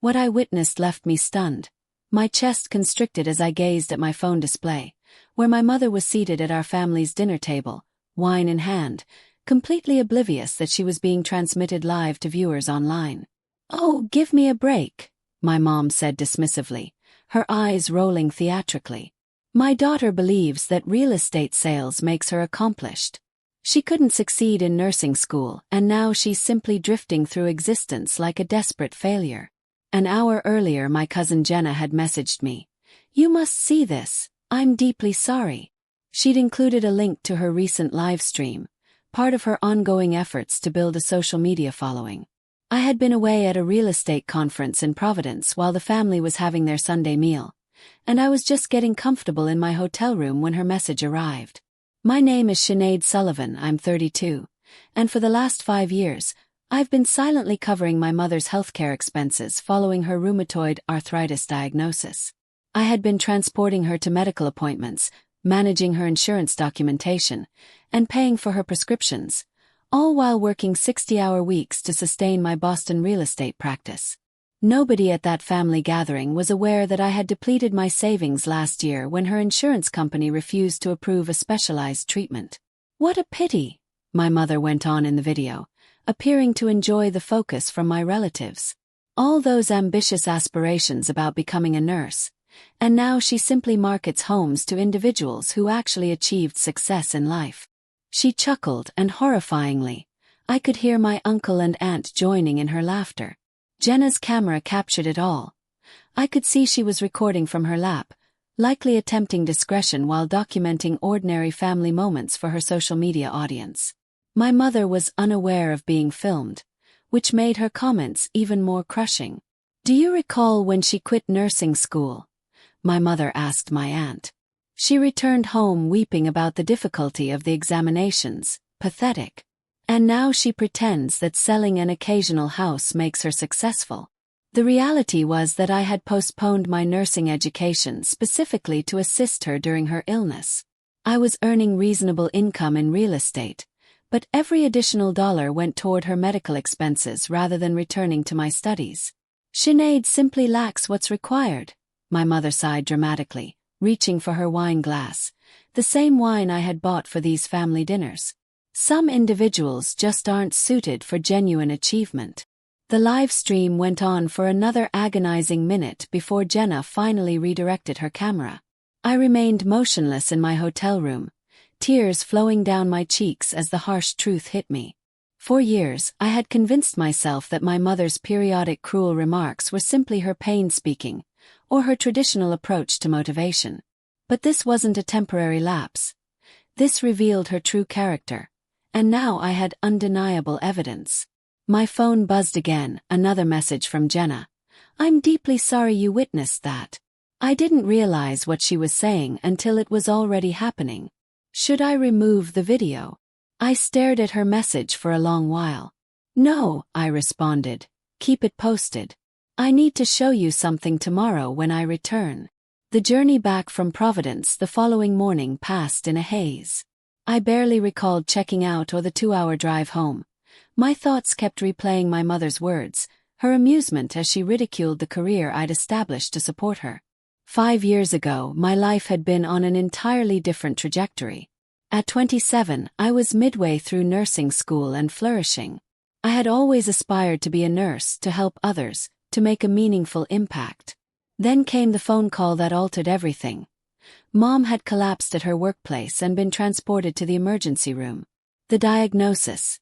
What I witnessed left me stunned, my chest constricted as I gazed at my phone display, where my mother was seated at our family's dinner table, wine in hand, completely oblivious that she was being transmitted live to viewers online. "Oh, give me a break," my mom said dismissively, her eyes rolling theatrically. "My daughter believes that real estate sales makes her accomplished. She couldn't succeed in nursing school, and now she's simply drifting through existence like a desperate failure." An hour earlier, my cousin Jenna had messaged me, "You must see this, I'm deeply sorry." She'd included a link to her recent live stream, part of her ongoing efforts to build a social media following. I had been away at a real estate conference in Providence while the family was having their Sunday meal, and I was just getting comfortable in my hotel room when her message arrived. "My name is Sinead Sullivan, I'm 32, and for the last 5 years, I've been silently covering my mother's healthcare expenses following her rheumatoid arthritis diagnosis. I had been transporting her to medical appointments, managing her insurance documentation, and paying for her prescriptions, all while working 60-hour weeks to sustain my Boston real estate practice. Nobody at that family gathering was aware that I had depleted my savings last year when her insurance company refused to approve a specialized treatment. What a pity," my mother went on in the video, appearing to enjoy the focus from my relatives. "All those ambitious aspirations about becoming a nurse, and now she simply markets homes to individuals who actually achieved success in life." She chuckled, and horrifyingly, I could hear my uncle and aunt joining in her laughter. Jenna's camera captured it all. I could see she was recording from her lap, likely attempting discretion while documenting ordinary family moments for her social media audience. My mother was unaware of being filmed, which made her comments even more crushing. "Do you recall when she quit nursing school?" my mother asked my aunt. "She returned home weeping about the difficulty of the examinations, pathetic. And now she pretends that selling an occasional house makes her successful." The reality was that I had postponed my nursing education specifically to assist her during her illness. I was earning reasonable income in real estate, but every additional dollar went toward her medical expenses rather than returning to my studies. "Sinead simply lacks what's required," my mother sighed dramatically, reaching for her wine glass, the same wine I had bought for these family dinners. "Some individuals just aren't suited for genuine achievement." The live stream went on for another agonizing minute before Jenna finally redirected her camera. I remained motionless in my hotel room, tears flowing down my cheeks as the harsh truth hit me. For years, I had convinced myself that my mother's periodic cruel remarks were simply her pain speaking, or her traditional approach to motivation. But this wasn't a temporary lapse. This revealed her true character. And now I had undeniable evidence. My phone buzzed again, another message from Jenna. "I'm deeply sorry you witnessed that." I didn't realize what she was saying until it was already happening. Should I remove the video? I stared at her message for a long while. "No," I responded. "Keep it posted. I need to show you something tomorrow when I return." The journey back from Providence the following morning passed in a haze. I barely recalled checking out or the 2-hour drive home. My thoughts kept replaying my mother's words, her amusement as she ridiculed the career I'd established to support her. 5 years ago, my life had been on an entirely different trajectory. At 27, I was midway through nursing school and flourishing. I had always aspired to be a nurse, to help others, to make a meaningful impact. Then came the phone call that altered everything. Mom had collapsed at her workplace and been transported to the emergency room. The diagnosis: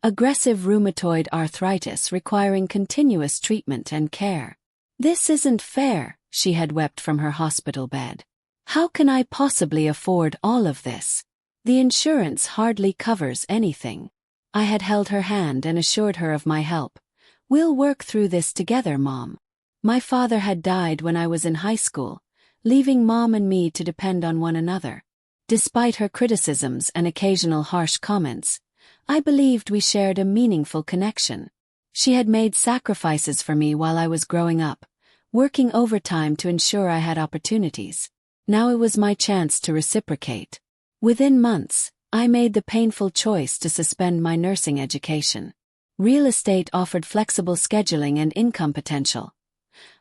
aggressive rheumatoid arthritis requiring continuous treatment and care. "This isn't fair," she had wept from her hospital bed. "How can I possibly afford all of this? The insurance hardly covers anything." I had held her hand and assured her of my help. "We'll work through this together, Mom." My father had died when I was in high school, leaving Mom and me to depend on one another. Despite her criticisms and occasional harsh comments, I believed we shared a meaningful connection. She had made sacrifices for me while I was growing up, working overtime to ensure I had opportunities. Now it was my chance to reciprocate. Within months, I made the painful choice to suspend my nursing education. Real estate offered flexible scheduling and income potential,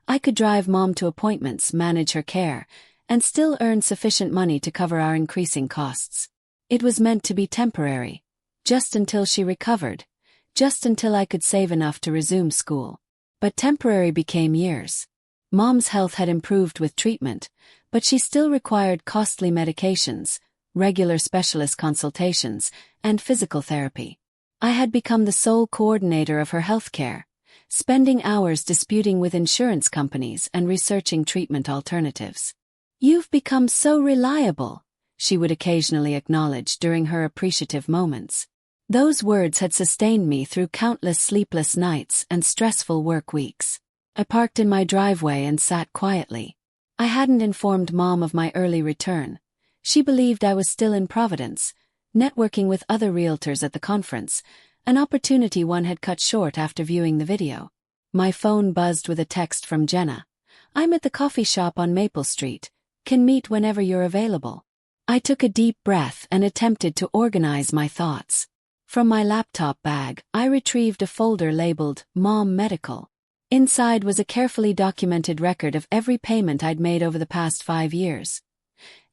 I could drive Mom to appointments, manage her care, and still earn sufficient money to cover our increasing costs. It was meant to be temporary, just until she recovered, just until I could save enough to resume school. But temporary became years. Mom's health had improved with treatment, but she still required costly medications, regular specialist consultations, and physical therapy. I had become the sole coordinator of her healthcare, spending hours disputing with insurance companies and researching treatment alternatives. "You've become so reliable," she would occasionally acknowledge during her appreciative moments. Those words had sustained me through countless sleepless nights and stressful work weeks. I parked in my driveway and sat quietly. I hadn't informed Mom of my early return. She believed I was still in Providence, networking with other realtors at the conference, an opportunity one had cut short after viewing the video. My phone buzzed with a text from Jenna. "I'm at the coffee shop on Maple Street. Can meet whenever you're available." I took a deep breath and attempted to organize my thoughts. From my laptop bag, I retrieved a folder labeled Mom Medical. Inside was a carefully documented record of every payment I'd made over the past 5 years.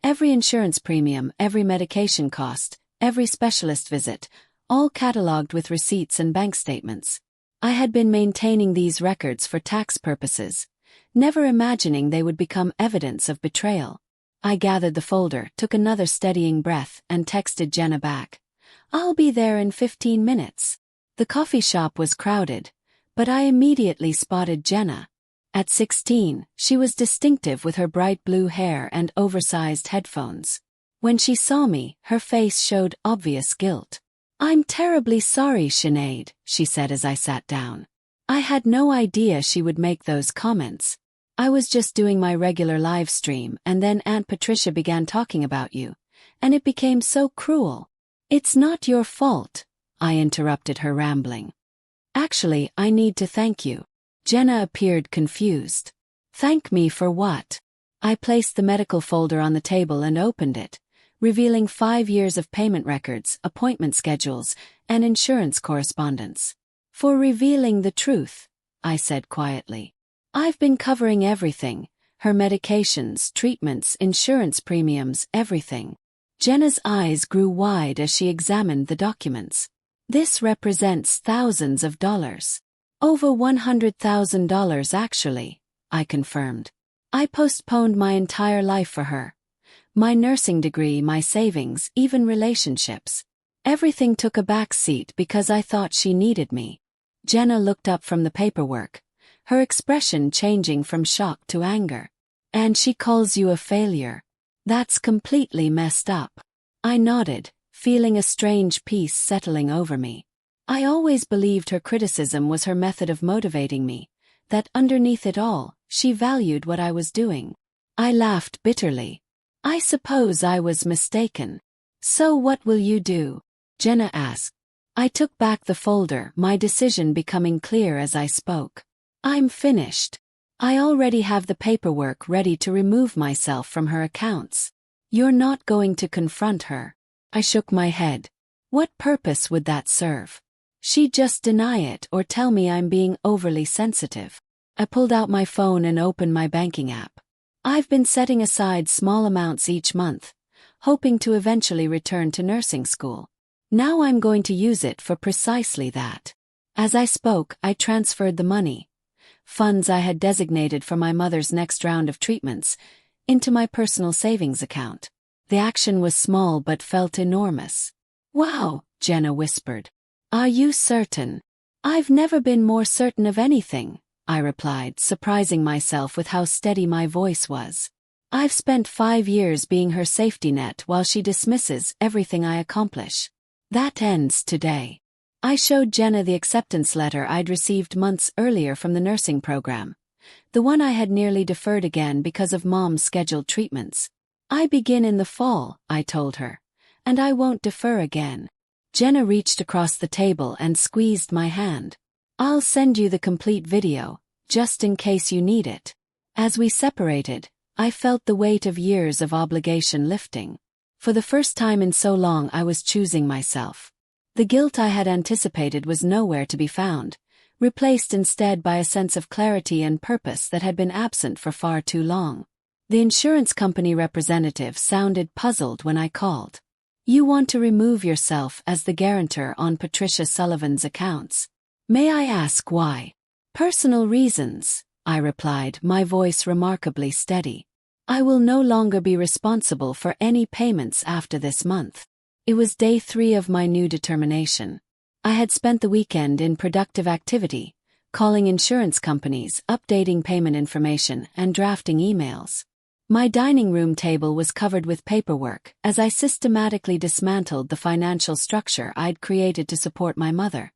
Every insurance premium, every medication cost, every specialist visit, all catalogued with receipts and bank statements. I had been maintaining these records for tax purposes, never imagining they would become evidence of betrayal. I gathered the folder, took another steadying breath, and texted Jenna back. "I'll be there in 15 minutes. The coffee shop was crowded, but I immediately spotted Jenna. At 16, she was distinctive with her bright blue hair and oversized headphones. When she saw me, her face showed obvious guilt. "I'm terribly sorry, Sinead," she said as I sat down. I had no idea she would make those comments. "I was just doing my regular live stream and then Aunt Patricia began talking about you, and it became so cruel." "It's not your fault," I interrupted her rambling. "Actually, I need to thank you." Jenna appeared confused. "Thank me for what?" I placed the medical folder on the table and opened it, revealing 5 years of payment records, appointment schedules, and insurance correspondence. "For revealing the truth," I said quietly. "I've been covering everything, her medications, treatments, insurance premiums, everything." Jenna's eyes grew wide as she examined the documents. "This represents thousands of dollars. Over $100,000 actually," I confirmed. "I postponed my entire life for her. My nursing degree, my savings, even relationships. Everything took a back seat because I thought she needed me." Jenna looked up from the paperwork, her expression changing from shock to anger. "And she calls you a failure. That's completely messed up." I nodded, feeling a strange peace settling over me. I always believed her criticism was her method of motivating me, that underneath it all, she valued what I was doing. I laughed bitterly. I suppose I was mistaken. "So what will you do?" Jenna asked. I took back the folder, my decision becoming clear as I spoke. "I'm finished. I already have the paperwork ready to remove myself from her accounts." "You're not going to confront her?" I shook my head. "What purpose would that serve? She'd just deny it or tell me I'm being overly sensitive." I pulled out my phone and opened my banking app. I've been setting aside small amounts each month, hoping to eventually return to nursing school. Now I'm going to use it for precisely that. As I spoke, I transferred the money, funds I had designated for my mother's next round of treatments, into my personal savings account. The action was small but felt enormous. "Wow," Jenna whispered. "Are you certain?" "I've never been more certain of anything," I replied, surprising myself with how steady my voice was. "I've spent 5 years being her safety net while she dismisses everything I accomplish. That ends today." I showed Jenna the acceptance letter I'd received months earlier from the nursing program, the one I had nearly deferred again because of Mom's scheduled treatments. "I begin in the fall," I told her, "and I won't defer again." Jenna reached across the table and squeezed my hand. "I'll send you the complete video, just in case you need it." As we separated, I felt the weight of years of obligation lifting. For the first time in so long I was choosing myself. The guilt I had anticipated was nowhere to be found, replaced instead by a sense of clarity and purpose that had been absent for far too long. The insurance company representative sounded puzzled when I called. "You want to remove yourself as the guarantor on Patricia Sullivan's accounts. May I ask why?" "Personal reasons," I replied, my voice remarkably steady. "I will no longer be responsible for any payments after this month." It was day 3 of my new determination. I had spent the weekend in productive activity, calling insurance companies, updating payment information, and drafting emails. My dining room table was covered with paperwork as I systematically dismantled the financial structure I'd created to support my mother.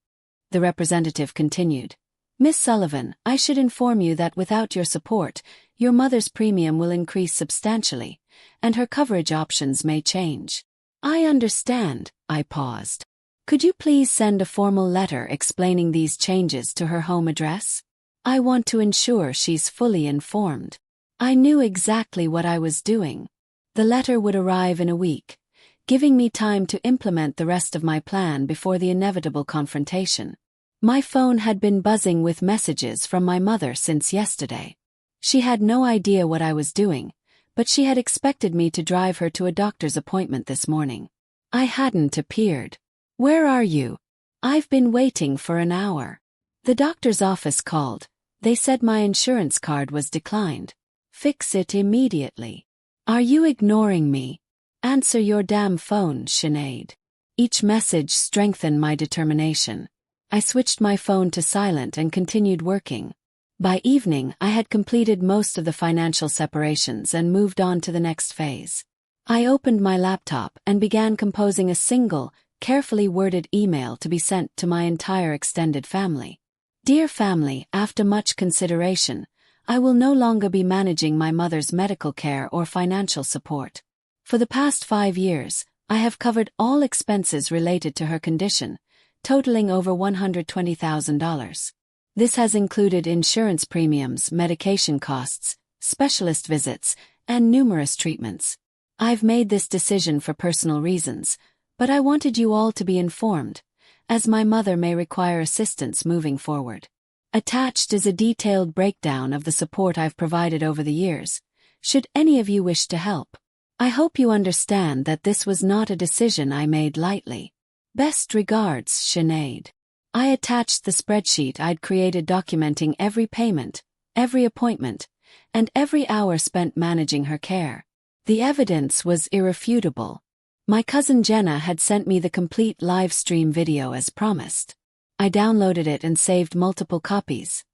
The representative continued. "Miss Sullivan, I should inform you that without your support, your mother's premium will increase substantially, and her coverage options may change." "I understand," I paused. "Could you please send a formal letter explaining these changes to her home address? I want to ensure she's fully informed." I knew exactly what I was doing. The letter would arrive in a week, giving me time to implement the rest of my plan before the inevitable confrontation. My phone had been buzzing with messages from my mother since yesterday. She had no idea what I was doing, but she had expected me to drive her to a doctor's appointment this morning. I hadn't appeared. "Where are you?" "I've been waiting for an hour." The doctor's office called. They said my insurance card was declined. "Fix it immediately." "Are you ignoring me?" "Answer your damn phone, Sinead." Each message strengthened my determination. I switched my phone to silent and continued working. By evening, I had completed most of the financial separations and moved on to the next phase. I opened my laptop and began composing a single, carefully worded email to be sent to my entire extended family. "Dear family, after much consideration, I will no longer be managing my mother's medical care or financial support. For the past 5 years, I have covered all expenses related to her condition, totaling over $120,000. This has included insurance premiums, medication costs, specialist visits, and numerous treatments. I've made this decision for personal reasons, but I wanted you all to be informed, as my mother may require assistance moving forward. Attached is a detailed breakdown of the support I've provided over the years, should any of you wish to help. I hope you understand that this was not a decision I made lightly. Best regards, Sinead." I attached the spreadsheet I'd created documenting every payment, every appointment, and every hour spent managing her care. The evidence was irrefutable. My cousin Jenna had sent me the complete live stream video as promised. I downloaded it and saved multiple copies.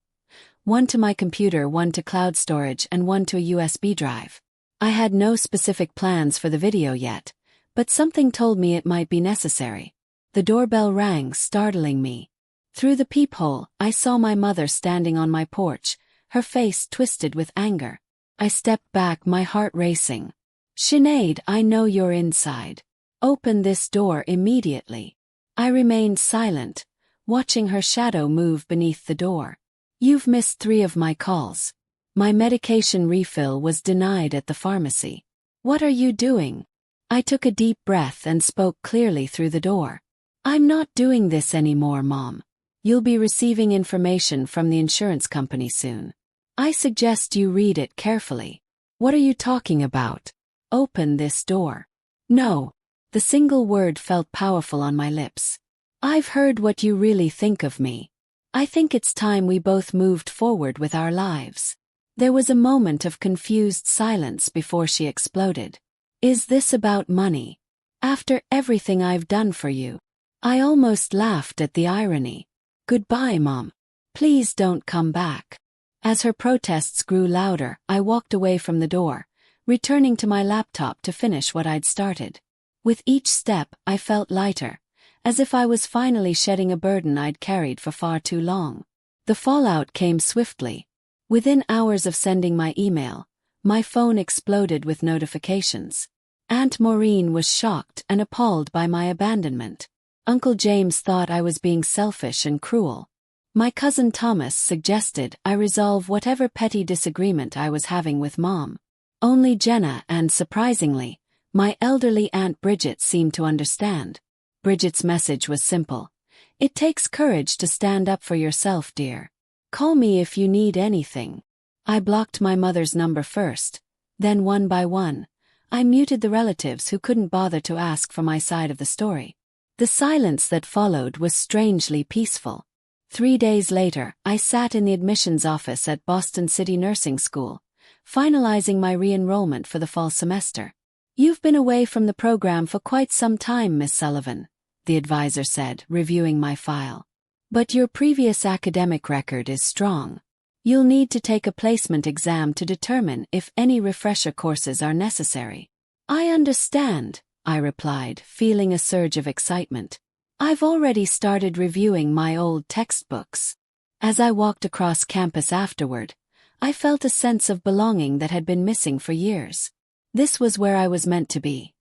One to my computer, one to cloud storage, and one to a USB drive. I had no specific plans for the video yet, but something told me it might be necessary. The doorbell rang, startling me. Through the peephole, I saw my mother standing on my porch, her face twisted with anger. I stepped back, my heart racing. "Sinead, I know you're inside. Open this door immediately." I remained silent, watching her shadow move beneath the door. "You've missed 3 of my calls. My medication refill was denied at the pharmacy. What are you doing?" I took a deep breath and spoke clearly through the door. "I'm not doing this anymore, Mom. You'll be receiving information from the insurance company soon. I suggest you read it carefully." "What are you talking about?" "Open this door." "No." The single word felt powerful on my lips. "I've heard what you really think of me. I think it's time we both moved forward with our lives." There was a moment of confused silence before she exploded. "Is this about money? After everything I've done for you?" I almost laughed at the irony. "Goodbye, Mom. Please don't come back." As her protests grew louder, I walked away from the door, returning to my laptop to finish what I'd started. With each step, I felt lighter, as if I was finally shedding a burden I'd carried for far too long. The fallout came swiftly. Within hours of sending my email, my phone exploded with notifications. Aunt Maureen was shocked and appalled by my abandonment. Uncle James thought I was being selfish and cruel. My cousin Thomas suggested I resolve whatever petty disagreement I was having with Mom. Only Jenna and, surprisingly, my elderly Aunt Bridget seemed to understand. Bridget's message was simple. It takes courage to stand up for yourself, dear. Call me if you need anything. I blocked my mother's number first. Then one by one, I muted the relatives who couldn't bother to ask for my side of the story. The silence that followed was strangely peaceful. 3 days later, I sat in the admissions office at Boston City Nursing School, finalizing my re-enrollment for the fall semester. "You've been away from the program for quite some time, Miss Sullivan," the advisor said, reviewing my file. "But your previous academic record is strong. You'll need to take a placement exam to determine if any refresher courses are necessary." "I understand," I replied, feeling a surge of excitement. "I've already started reviewing my old textbooks." As I walked across campus afterward, I felt a sense of belonging that had been missing for years. This was where I was meant to be,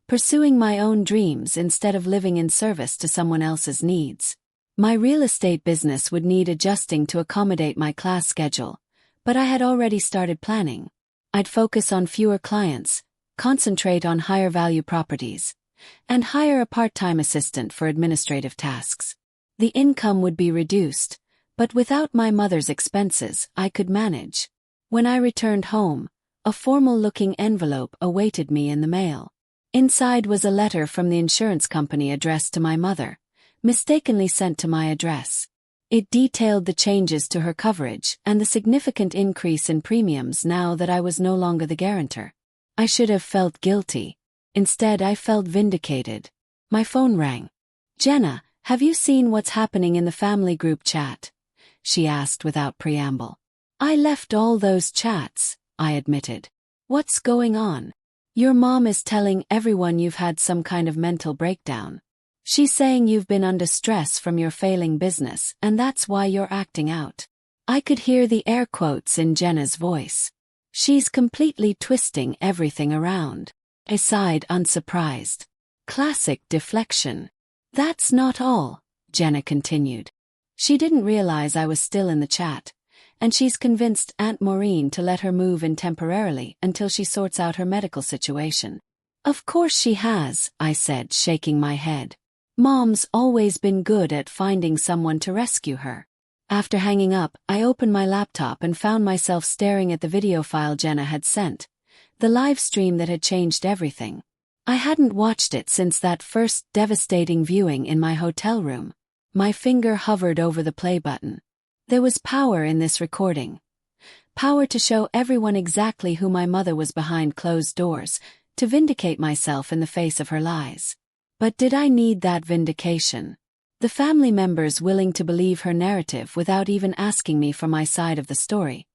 pursuing my own dreams instead of living in service to someone else's needs. My real estate business would need adjusting to accommodate my class schedule, but I had already started planning. I'd focus on fewer clients, concentrate on higher value properties, and hire a part-time assistant for administrative tasks. The income would be reduced, but without my mother's expenses, I could manage. When I returned home, a formal-looking envelope awaited me in the mail. Inside was a letter from the insurance company addressed to my mother, mistakenly sent to my address. It detailed the changes to her coverage and the significant increase in premiums now that I was no longer the guarantor. I should have felt guilty. Instead, I felt vindicated. My phone rang. "Jenna, have you seen what's happening in the family group chat?" she asked without preamble. "I left all those chats," I admitted. "What's going on?" "Your mom is telling everyone you've had some kind of mental breakdown. She's saying you've been under stress from your failing business and that's why you're acting out." I could hear the air quotes in Jenna's voice. "She's completely twisting everything around." I sighed, unsurprised. Classic deflection. "That's not all," Jenna continued. "She didn't realize I was still in the chat, and she's convinced Aunt Maureen to let her move in temporarily until she sorts out her medical situation." "Of course she has," I said, shaking my head. "Mom's always been good at finding someone to rescue her." After hanging up, I opened my laptop and found myself staring at the video file Jenna had sent, the live stream that had changed everything. I hadn't watched it since that first devastating viewing in my hotel room. My finger hovered over the play button. There was power in this recording. Power to show everyone exactly who my mother was behind closed doors, to vindicate myself in the face of her lies. But did I need that vindication? The family members willing to believe her narrative without even asking me for my side of the story.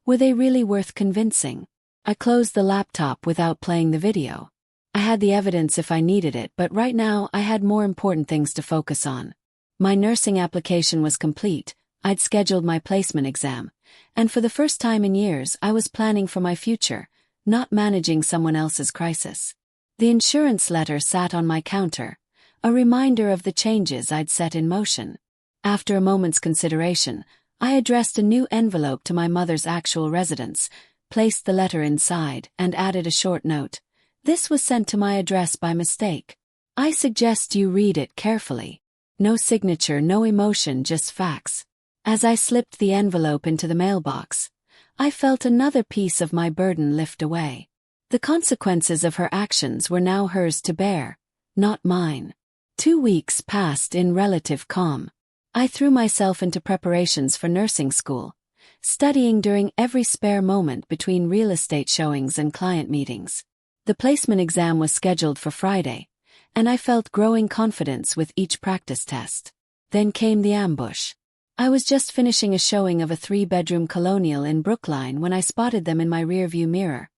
Were they really worth convincing? I closed the laptop without playing the video. I had the evidence if I needed it, but right now I had more important things to focus on. My nursing application was complete, I'd scheduled my placement exam, and for the first time in years I was planning for my future, not managing someone else's crisis. The insurance letter sat on my counter, a reminder of the changes I'd set in motion. After a moment's consideration, I addressed a new envelope to my mother's actual residence, placed the letter inside, and added a short note. "This was sent to my address by mistake. I suggest you read it carefully." No signature, no emotion, just facts. As I slipped the envelope into the mailbox, I felt another piece of my burden lift away. The consequences of her actions were now hers to bear, not mine. 2 weeks passed in relative calm. I threw myself into preparations for nursing school, studying during every spare moment between real estate showings and client meetings. The placement exam was scheduled for Friday, and I felt growing confidence with each practice test. Then came the ambush. I was just finishing a showing of a 3-bedroom colonial in Brookline when I spotted them in my rearview mirror.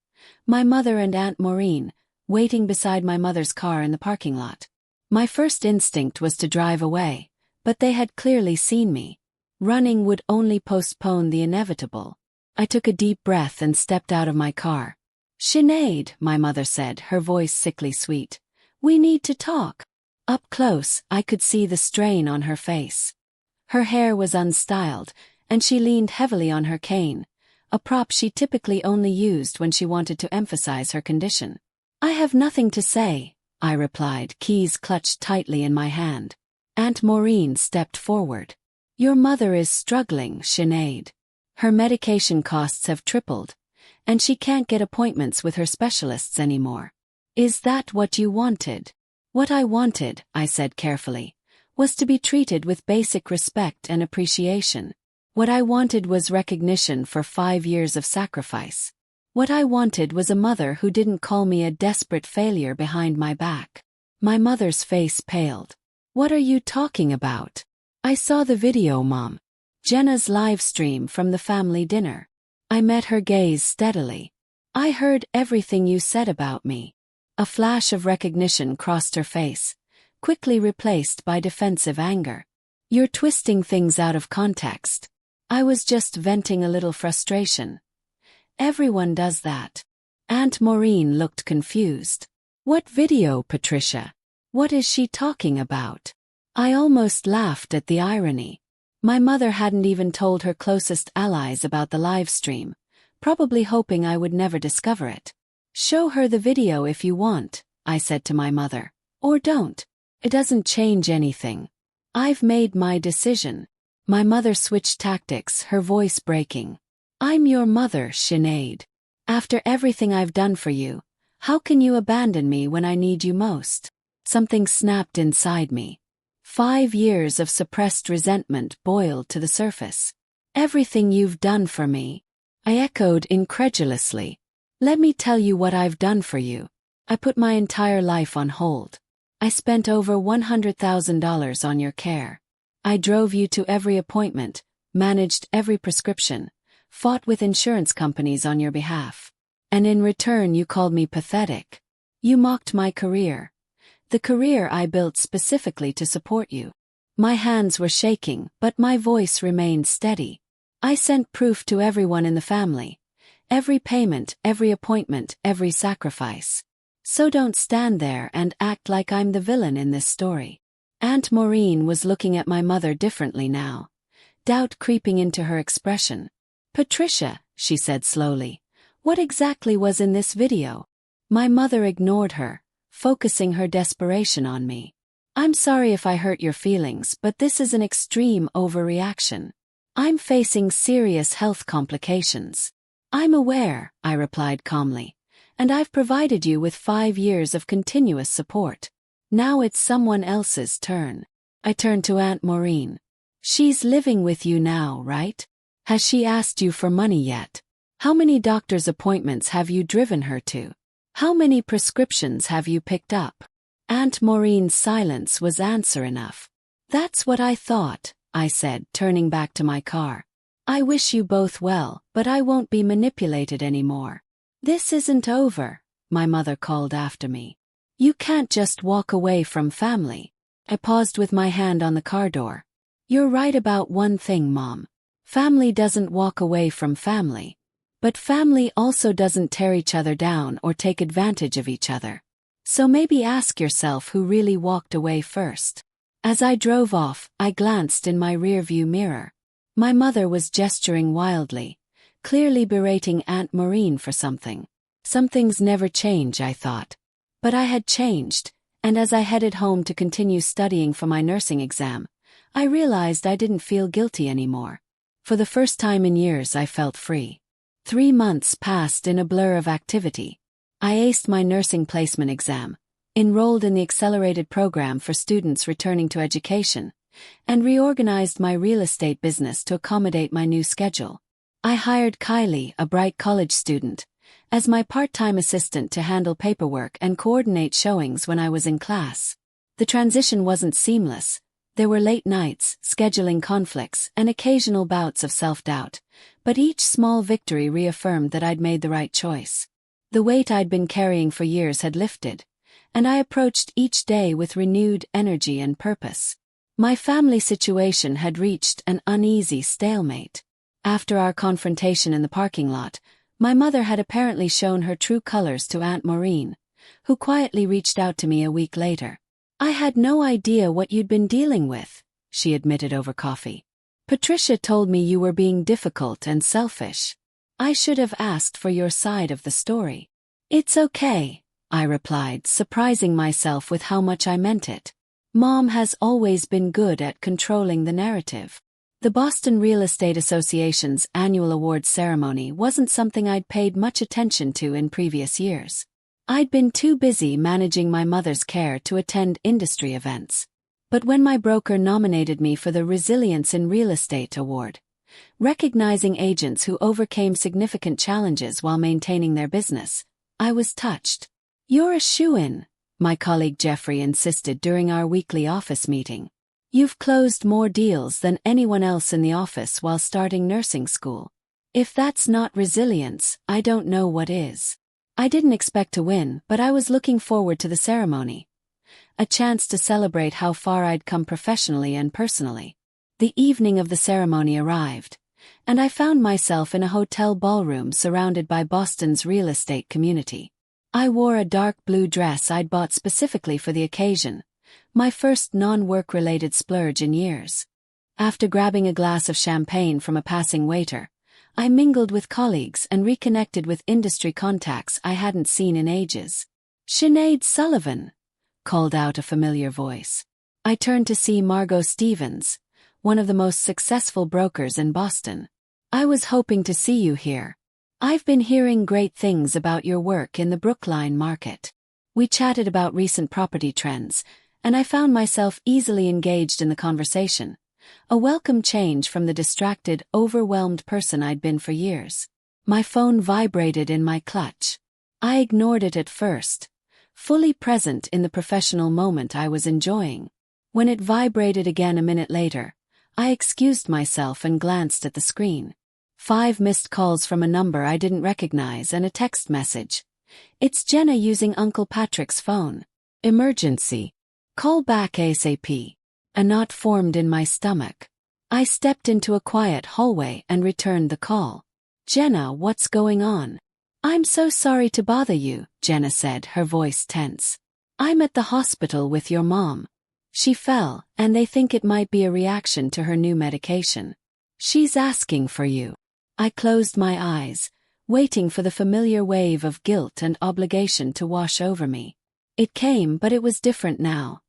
My mother and Aunt Maureen, waiting beside my mother's car in the parking lot. My first instinct was to drive away, but they had clearly seen me. Running would only postpone the inevitable. I took a deep breath and stepped out of my car. "Sinead," my mother said, her voice sickly sweet. "We need to talk." Up close, I could see the strain on her face. Her hair was unstyled, and she leaned heavily on her cane, a prop she typically only used when she wanted to emphasize her condition. "I have nothing to say," I replied, keys clutched tightly in my hand. Aunt Maureen stepped forward. Your mother is struggling, Sinead. Her medication costs have tripled, and she can't get appointments with her specialists anymore. Is that what you wanted? What I wanted, I said carefully, was to be treated with basic respect and appreciation. What I wanted was recognition for 5 years of sacrifice. What I wanted was a mother who didn't call me a desperate failure behind my back. My mother's face paled. What are you talking about? I saw the video, Mom. Jenna's live stream from the family dinner. I met her gaze steadily. I heard everything you said about me. A flash of recognition crossed her face, quickly replaced by defensive anger. You're twisting things out of context. I was just venting a little frustration. Everyone does that. Aunt Maureen looked confused. What video, Patricia? What is she talking about? I almost laughed at the irony. My mother hadn't even told her closest allies about the live stream, probably hoping I would never discover it. Show her the video if you want, I said to my mother. Or don't. It doesn't change anything. I've made my decision. My mother switched tactics, her voice breaking. I'm your mother, Sinead. After everything I've done for you, how can you abandon me when I need you most? Something snapped inside me. 5 years of suppressed resentment boiled to the surface. Everything you've done for me? I echoed incredulously. Let me tell you what I've done for you. I put my entire life on hold. I spent over $100,000 on your care. I drove you to every appointment, managed every prescription, fought with insurance companies on your behalf. And in return you called me pathetic. You mocked my career. The career I built specifically to support you. My hands were shaking, but my voice remained steady. I sent proof to everyone in the family. Every payment, every appointment, every sacrifice. So don't stand there and act like I'm the villain in this story. Aunt Maureen was looking at my mother differently now, doubt creeping into her expression. Patricia, she said slowly, what exactly was in this video? My mother ignored her, focusing her desperation on me. I'm sorry if I hurt your feelings, but this is an extreme overreaction. I'm facing serious health complications. I'm aware, I replied calmly, and I've provided you with 5 years of continuous support. Now it's someone else's turn. I turned to Aunt Maureen. She's living with you now, right? Has she asked you for money yet? How many doctor's appointments have you driven her to? How many prescriptions have you picked up? Aunt Maureen's silence was answer enough. That's what I thought, I said, turning back to my car. I wish you both well, but I won't be manipulated anymore. This isn't over, my mother called after me. You can't just walk away from family. I paused with my hand on the car door. You're right about one thing, Mom. Family doesn't walk away from family. But family also doesn't tear each other down or take advantage of each other. So maybe ask yourself who really walked away first. As I drove off, I glanced in my rearview mirror. My mother was gesturing wildly, clearly berating Aunt Maureen for something. Some things never change, I thought. But I had changed, and as I headed home to continue studying for my nursing exam, I realized I didn't feel guilty anymore. For the first time in years I felt free. 3 months passed in a blur of activity. I aced my nursing placement exam, enrolled in the accelerated program for students returning to education, and reorganized my real estate business to accommodate my new schedule. I hired Kylie, a bright college student, as my part-time assistant to handle paperwork and coordinate showings when I was in class. The transition wasn't seamless. There were late nights, scheduling conflicts, and occasional bouts of self-doubt, but each small victory reaffirmed that I'd made the right choice. The weight I'd been carrying for years had lifted, and I approached each day with renewed energy and purpose. My family situation had reached an uneasy stalemate. After our confrontation in the parking lot, my mother had apparently shown her true colors to Aunt Maureen, who quietly reached out to me a week later. I had no idea what you'd been dealing with, she admitted over coffee. Patricia told me you were being difficult and selfish. I should have asked for your side of the story. It's okay, I replied, surprising myself with how much I meant it. Mom has always been good at controlling the narrative. The Boston Real Estate Association's annual awards ceremony wasn't something I'd paid much attention to in previous years. I'd been too busy managing my mother's care to attend industry events. But when my broker nominated me for the Resilience in Real Estate Award, recognizing agents who overcame significant challenges while maintaining their business, I was touched. "You're a shoo-in," my colleague Jeffrey insisted during our weekly office meeting. "You've closed more deals than anyone else in the office while starting nursing school. If that's not resilience, I don't know what is." I didn't expect to win, but I was looking forward to the ceremony. A chance to celebrate how far I'd come professionally and personally. The evening of the ceremony arrived, and I found myself in a hotel ballroom surrounded by Boston's real estate community. I wore a dark blue dress I'd bought specifically for the occasion, my first non-work-related splurge in years. After grabbing a glass of champagne from a passing waiter, I mingled with colleagues and reconnected with industry contacts I hadn't seen in ages. "Sinead Sullivan," called out a familiar voice. I turned to see Margot Stevens, one of the most successful brokers in Boston. "I was hoping to see you here. I've been hearing great things about your work in the Brookline market." We chatted about recent property trends, and I found myself easily engaged in the conversation, a welcome change from the distracted, overwhelmed person I'd been for years. My phone vibrated in my clutch. I ignored it at first, fully present in the professional moment I was enjoying. When it vibrated again a minute later, I excused myself and glanced at the screen. 5 missed calls from a number I didn't recognize and a text message. "It's Jenna using Uncle Patrick's phone. Emergency. Call back ASAP." A knot formed in my stomach. I stepped into a quiet hallway and returned the call. "Jenna, what's going on?" "I'm so sorry to bother you," Jenna said, her voice tense. "I'm at the hospital with your mom. She fell, and they think it might be a reaction to her new medication. She's asking for you." I closed my eyes, waiting for the familiar wave of guilt and obligation to wash over me. It came, but it was different now.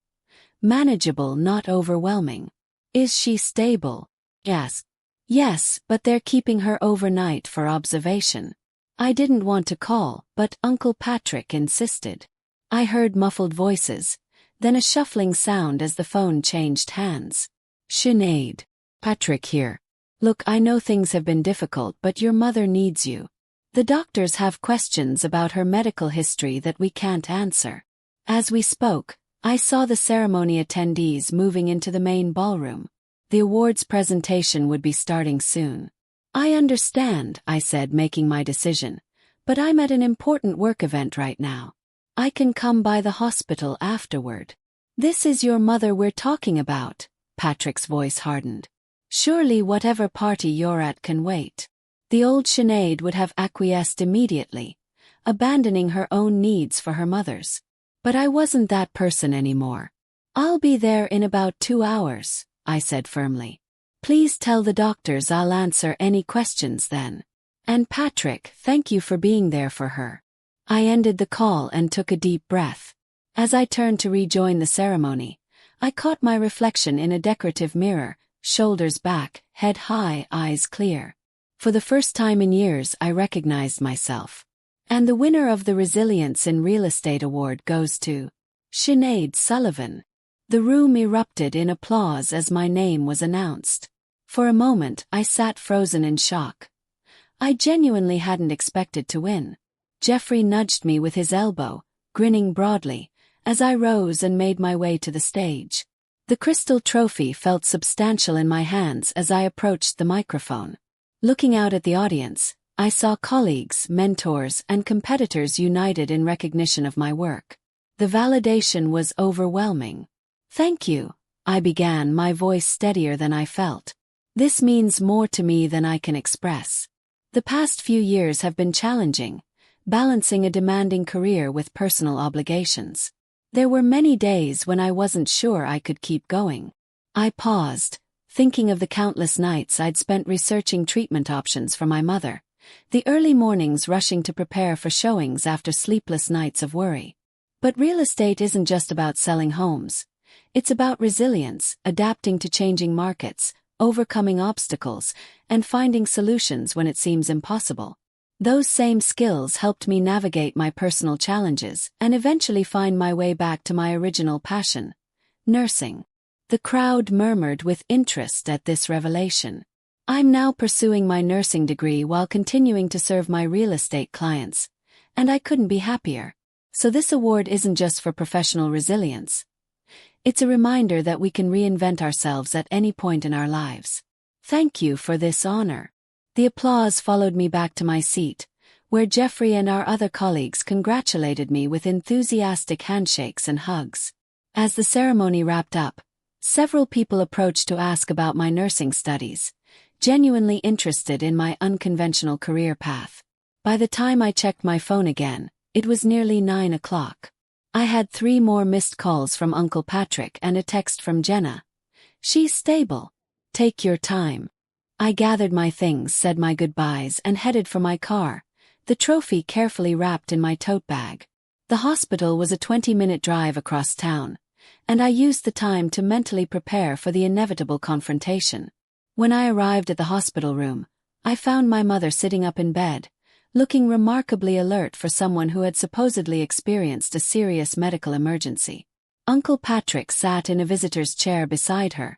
Manageable, not overwhelming. "Is she stable?" "Yes." "Yes, but they're keeping her overnight for observation." I didn't want to call, but Uncle Patrick insisted. I heard muffled voices, then a shuffling sound as the phone changed hands. "Sinead. Patrick here. Look, I know things have been difficult, but your mother needs you. The doctors have questions about her medical history that we can't answer." As we spoke, I saw the ceremony attendees moving into the main ballroom. The awards presentation would be starting soon. "I understand," I said, making my decision, "but I'm at an important work event right now. I can come by the hospital afterward." "This is your mother we're talking about," Patrick's voice hardened. "Surely whatever party you're at can wait." The old Sinead would have acquiesced immediately, abandoning her own needs for her mother's. But I wasn't that person anymore. "I'll be there in about 2 hours, I said firmly. "Please tell the doctors I'll answer any questions then. And Patrick, thank you for being there for her." I ended the call and took a deep breath. As I turned to rejoin the ceremony, I caught my reflection in a decorative mirror, shoulders back, head high, eyes clear. For the first time in years, I recognized myself. And the winner of the Resilience in Real Estate Award goes to Sinead Sullivan. The room erupted in applause as my name was announced. For a moment, I sat frozen in shock. I genuinely hadn't expected to win. Jeffrey nudged me with his elbow, grinning broadly, as I rose and made my way to the stage. The crystal trophy felt substantial in my hands as I approached the microphone. Looking out at the audience, I saw colleagues, mentors, and competitors united in recognition of my work. The validation was overwhelming. "Thank you," I began, my voice steadier than I felt. "This means more to me than I can express. The past few years have been challenging, balancing a demanding career with personal obligations. There were many days when I wasn't sure I could keep going." I paused, thinking of the countless nights I'd spent researching treatment options for my mother, the early mornings rushing to prepare for showings after sleepless nights of worry. But real estate isn't just about selling homes. It's about resilience, adapting to changing markets, overcoming obstacles, and finding solutions when it seems impossible. Those same skills helped me navigate my personal challenges and eventually find my way back to my original passion, nursing. The crowd murmured with interest at this revelation. I'm now pursuing my nursing degree while continuing to serve my real estate clients, and I couldn't be happier. So this award isn't just for professional resilience. It's a reminder that we can reinvent ourselves at any point in our lives. Thank you for this honor. The applause followed me back to my seat, where Jeffrey and our other colleagues congratulated me with enthusiastic handshakes and hugs. As the ceremony wrapped up, several people approached to ask about my nursing studies, genuinely interested in my unconventional career path. By the time I checked my phone again, it was nearly 9 o'clock. I had 3 more missed calls from Uncle Patrick and a text from Jenna. She's stable. Take your time. I gathered my things, said my goodbyes, and headed for my car, the trophy carefully wrapped in my tote bag. The hospital was a 20-minute drive across town, and I used the time to mentally prepare for the inevitable confrontation. When I arrived at the hospital room, I found my mother sitting up in bed, looking remarkably alert for someone who had supposedly experienced a serious medical emergency. Uncle Patrick sat in a visitor's chair beside her,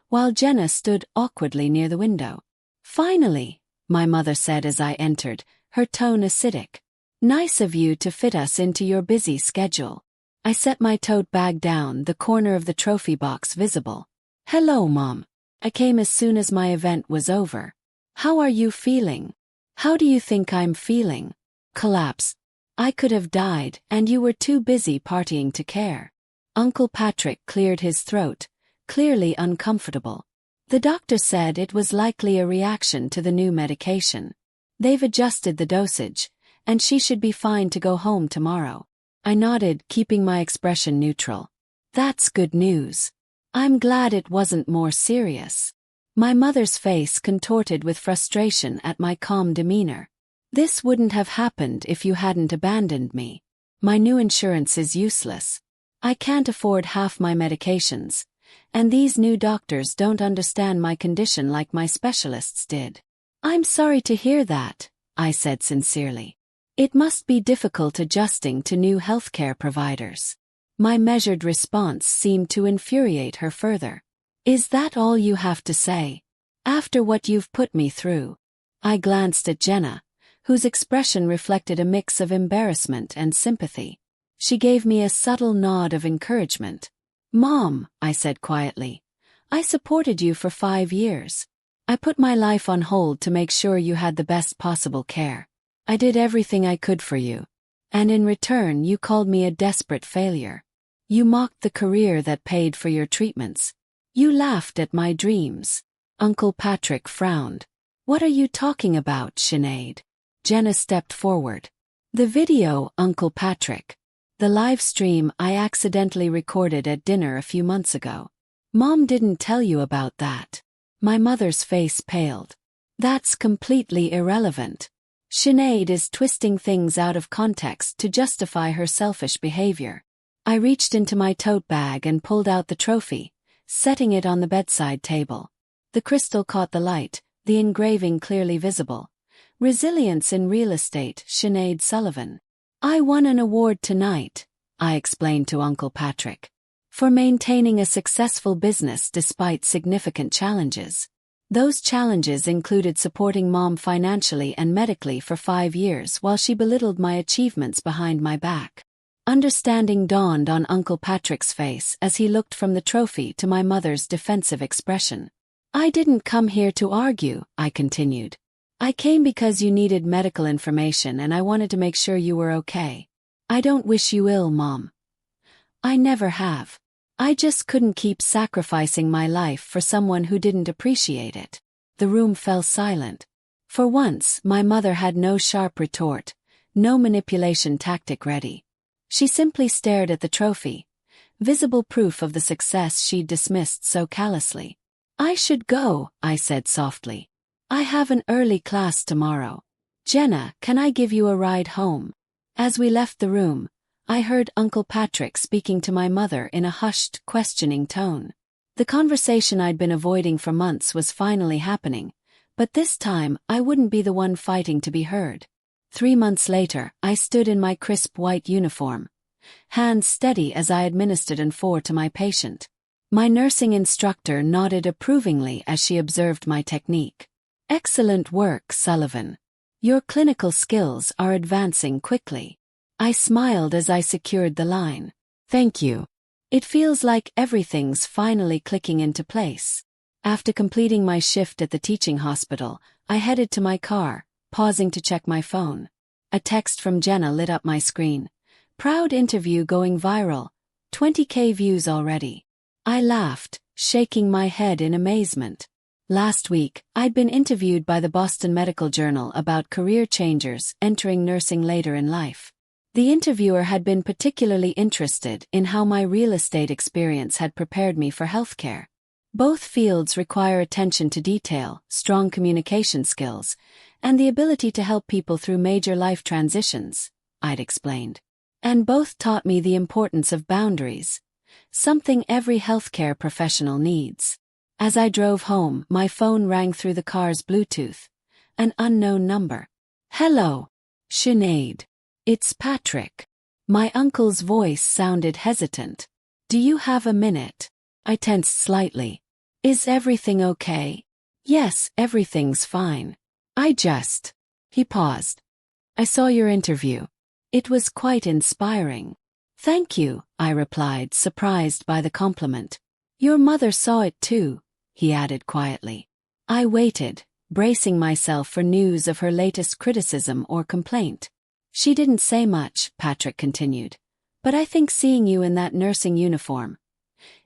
while Jenna stood awkwardly near the window. Finally, my mother said as I entered, her tone acidic. Nice of you to fit us into your busy schedule. I set my tote bag down, the corner of the trophy box visible. Hello, Mom. I came as soon as my event was over. How are you feeling? How do you think I'm feeling? Collapse. I could have died, and you were too busy partying to care. Uncle Patrick cleared his throat, clearly uncomfortable. The doctor said it was likely a reaction to the new medication. They've adjusted the dosage, and she should be fine to go home tomorrow. I nodded, keeping my expression neutral. That's good news. I'm glad it wasn't more serious. My mother's face contorted with frustration at my calm demeanor. This wouldn't have happened if you hadn't abandoned me. My new insurance is useless. I can't afford half my medications, and these new doctors don't understand my condition like my specialists did. I'm sorry to hear that, I said sincerely. It must be difficult adjusting to new healthcare providers. My measured response seemed to infuriate her further. Is that all you have to say? After what you've put me through? I glanced at Jenna, whose expression reflected a mix of embarrassment and sympathy. She gave me a subtle nod of encouragement. Mom, I said quietly, I supported you for 5 years. I put my life on hold to make sure you had the best possible care. I did everything I could for you. And in return you called me a desperate failure. You mocked the career that paid for your treatments. You laughed at my dreams. Uncle Patrick frowned. What are you talking about, Sinead? Jenna stepped forward. The video, Uncle Patrick. The live stream I accidentally recorded at dinner a few months ago. Mom didn't tell you about that. My mother's face paled. That's completely irrelevant. Sinead is twisting things out of context to justify her selfish behavior. I reached into my tote bag and pulled out the trophy, setting it on the bedside table. The crystal caught the light, the engraving clearly visible. Resilience in Real Estate, Sinead Sullivan. I won an award tonight, I explained to Uncle Patrick, for maintaining a successful business despite significant challenges. Those challenges included supporting Mom financially and medically for 5 years while she belittled my achievements behind my back. Understanding dawned on Uncle Patrick's face as he looked from the trophy to my mother's defensive expression. I didn't come here to argue, I continued. I came because you needed medical information and I wanted to make sure you were okay. I don't wish you ill, Mom. I never have. I just couldn't keep sacrificing my life for someone who didn't appreciate it. The room fell silent. For once, my mother had no sharp retort, no manipulation tactic ready. She simply stared at the trophy, visible proof of the success she'd dismissed so callously. I should go, I said softly. I have an early class tomorrow. Jenna, can I give you a ride home? As we left the room, I heard Uncle Patrick speaking to my mother in a hushed, questioning tone. The conversation I'd been avoiding for months was finally happening, but this time I wouldn't be the one fighting to be heard. 3 months later, I stood in my crisp white uniform, hands steady as I administered N4 to my patient. My nursing instructor nodded approvingly as she observed my technique. "Excellent work, Sullivan. Your clinical skills are advancing quickly." I smiled as I secured the line. "Thank you. It feels like everything's finally clicking into place." After completing my shift at the teaching hospital, I headed to my car, pausing to check my phone. A text from Jenna lit up my screen. "Proud interview going viral. 20K views already." I laughed, shaking my head in amazement. Last week, I'd been interviewed by the Boston Medical Journal about career changers entering nursing later in life. The interviewer had been particularly interested in how my real estate experience had prepared me for healthcare. Both fields require attention to detail, strong communication skills, and the ability to help people through major life transitions, I'd explained. And both taught me the importance of boundaries, something every healthcare professional needs. As I drove home, my phone rang through the car's Bluetooth. An unknown number. "Hello, Sinead. It's Patrick." My uncle's voice sounded hesitant. "Do you have a minute?" I tensed slightly. "Is everything okay?" "Yes, everything's fine. He paused. "I saw your interview. It was quite inspiring." "Thank you," I replied, surprised by the compliment. "Your mother saw it too," he added quietly. I waited, bracing myself for news of her latest criticism or complaint. "She didn't say much," Patrick continued, "but I think seeing you in that nursing uniform,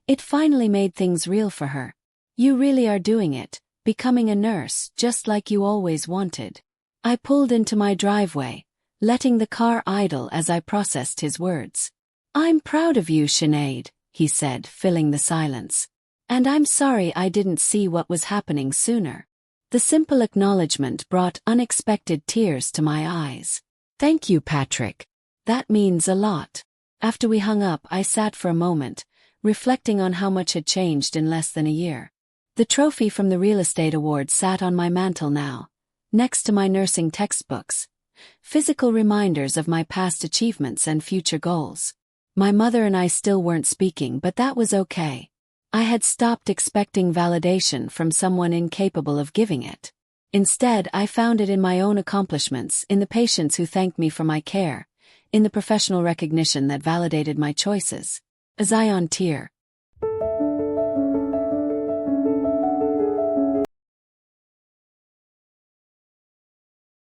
it finally made things real for her. You really are doing it, becoming a nurse just like you always wanted." I pulled into my driveway, letting the car idle as I processed his words. "I'm proud of you, Sinead," he said, filling the silence. "And I'm sorry I didn't see what was happening sooner." The simple acknowledgement brought unexpected tears to my eyes. "Thank you, Patrick. That means a lot." After we hung up, I sat for a moment, reflecting on how much had changed in less than a year. The trophy from the real estate award sat on my mantel now, next to my nursing textbooks, physical reminders of my past achievements and future goals. My mother and I still weren't speaking, but that was okay. I had stopped expecting validation from someone incapable of giving it. Instead, I found it in my own accomplishments, in the patients who thanked me for my care, in the professional recognition that validated my choices. A Zion tear.